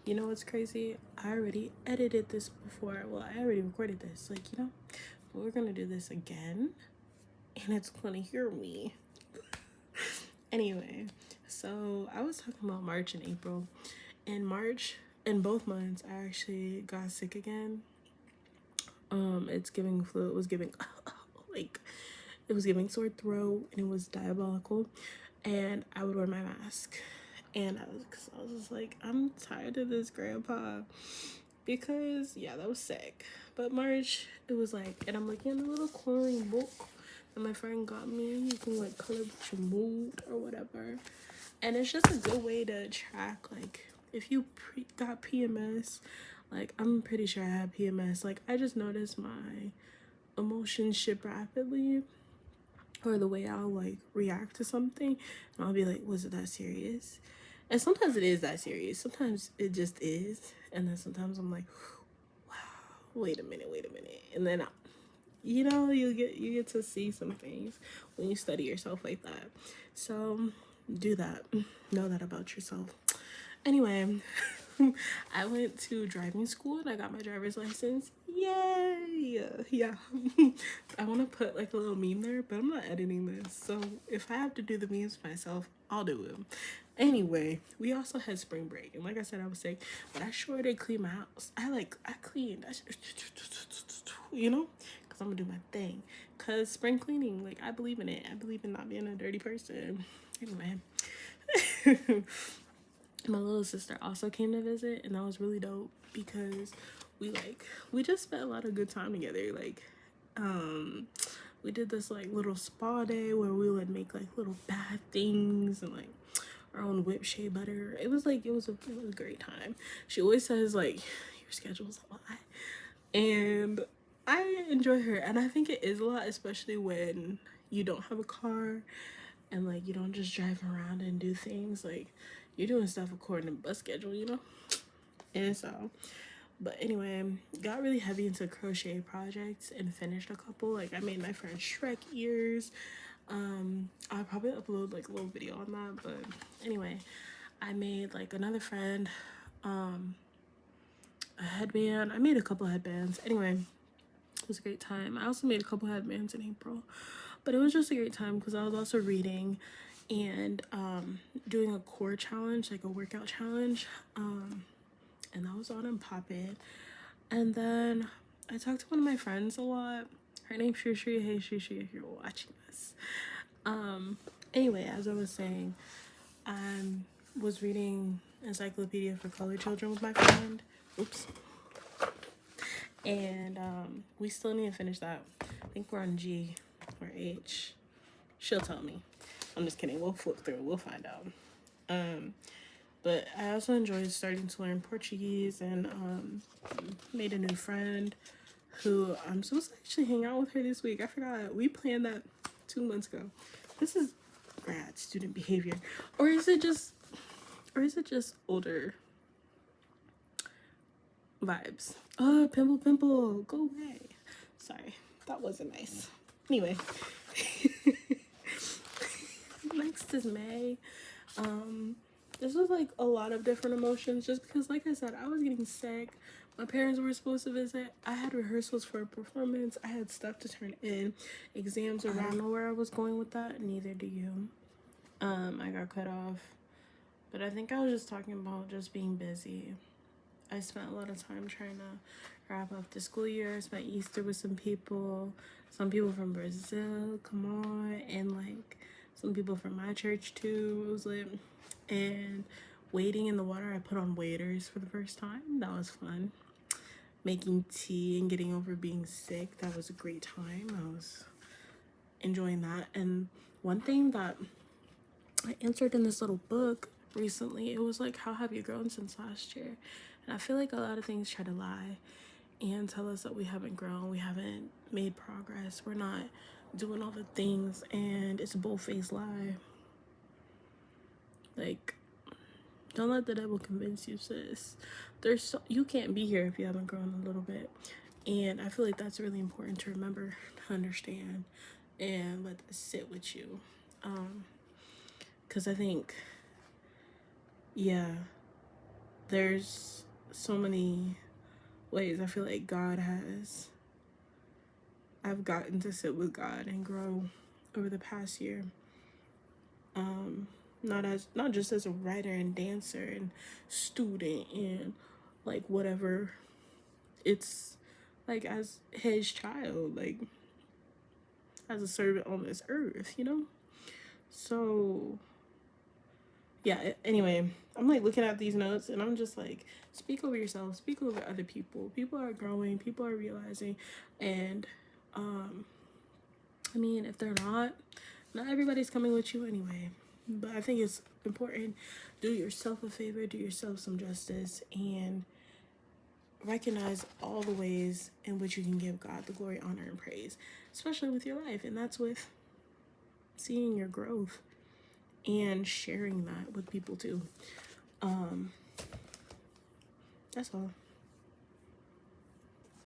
You know what's crazy? I already edited this before. Well, I already recorded this. Like, but we're gonna do this again, and it's gonna hear me. Anyway, so I was talking about March and April. In March, in both months, I actually got sick again. It's giving flu. It was giving like it was giving sore throat, and it was diabolical. And I would wear my mask, and I was just like, I'm tired of this, Grandpa, because yeah, that was sick. But March, it was like, and I'm like in a little coloring book that my friend got me. You can like color with your mood or whatever, and it's just a good way to track like if you got PMS. Like, I'm pretty sure I had PMS. Like, I just noticed my emotions shift rapidly, or the way I'll like react to something, and I'll be like, was it that serious? And sometimes it is that serious. Sometimes it just is. And then sometimes I'm like, wow, wait a minute. And then you get to see some things when you study yourself like that. So do that. Know that about yourself. Anyway, I went to driving school and I got my driver's license. Yay! Yeah. I want to put like a little meme there, but I'm not editing this. So if I have to do the memes myself, I'll do them. Anyway, we also had spring break. And like I said, I was sick, but I sure did clean my house. I cleaned. Because I'm going to do my thing. Because spring cleaning, like, I believe in it. I believe in not being a dirty person. Anyway. My little sister also came to visit, and that was really dope because we just spent a lot of good time together. Like, we did this like little spa day where we would make like little bath things and like our own whipped shea butter. It was a great time. She always says like your schedule's a lot, and I enjoy her, and I think it is a lot, especially when you don't have a car and like you don't just drive around and do things. Like, you're doing stuff according to bus schedule. And so, but anyway, got really heavy into crochet projects and finished a couple. Like, I made my friend Shrek ears. I'll probably upload like a little video on that. But anyway, I made like another friend a headband. I made a couple headbands. Anyway, it was a great time. I also made a couple headbands in April, but it was just a great time because I was also reading and doing a core challenge, like a workout challenge, and that was on and popping. And then I talked to one of my friends a lot. Her name's Shushu. Hey Shushu, if you're watching this. Anyway, as I was saying, I was reading Encyclopedia for Colored Children with my friend. Oops. And we still need to finish that. I think we're on G or H. She'll tell me. I'm just kidding. We'll flip through. We'll find out. But I also enjoyed starting to learn Portuguese and made a new friend who I'm supposed to actually hang out with her this week. I forgot. We planned that 2 months ago. This is grad student behavior. Or is it just older vibes? Oh, pimple, go away. Sorry, that wasn't nice. Anyway, next is May. This was like a lot of different emotions just because, like I said, I was getting sick. My parents were supposed to visit. I had rehearsals for a performance. I had stuff to turn in, exams around. I don't know where I was going with that. Neither do you. I got cut off, but I think I was just talking about just being busy. I spent a lot of time trying to wrap up the school year. I spent Easter with some people from Brazil, come on, and like some people from my church too. It was lit. And wading in the water, I put on waders for the first time. That was fun. Making tea and getting over being sick, that was a great time. I was enjoying that. And one thing that I answered in this little book recently, it was like, how have you grown since last year? And I feel like a lot of things try to lie and tell us that we haven't grown, we haven't made progress, we're not doing all the things, and it's a bold-faced lie. Like, don't let the devil convince you, sis. You can't be here if you haven't grown a little bit. And I feel like that's really important to remember, to understand, and let this sit with you. Because I think, yeah, there's so many ways I feel like I've gotten to sit with God and grow over the past year. Not just as a writer and dancer and student and like whatever. It's like as his child, like as a servant on this earth, you know? So yeah, anyway, I'm like looking at these notes and I'm just like, speak over yourself, speak over other people. People are growing, people are realizing, and I mean, if they're not everybody's coming with you anyway. But I think it's important, do yourself a favor, do yourself some justice, and recognize all the ways in which you can give God the glory, honor, and praise, especially with your life. And that's with seeing your growth and sharing that with people too. That's all.